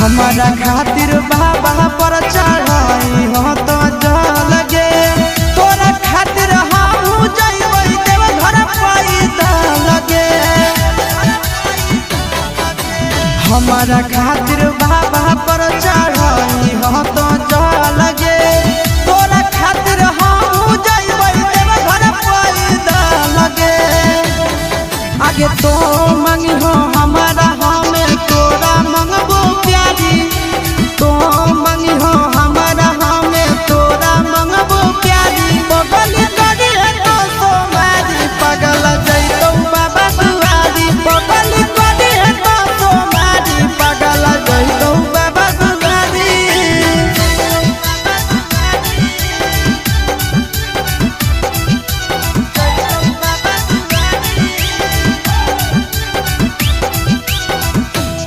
हमारा खातिर बाबा पर चढ़ाई हो तो जल गे तोरा खातिर हम जइबै देव घर पैदल गे। हमारा खातिर बाबा पर चढ़ाई हो तो जल गे तोरा खातिर हम जइबै देव घर पैदल गे। आगे तो मांगी हो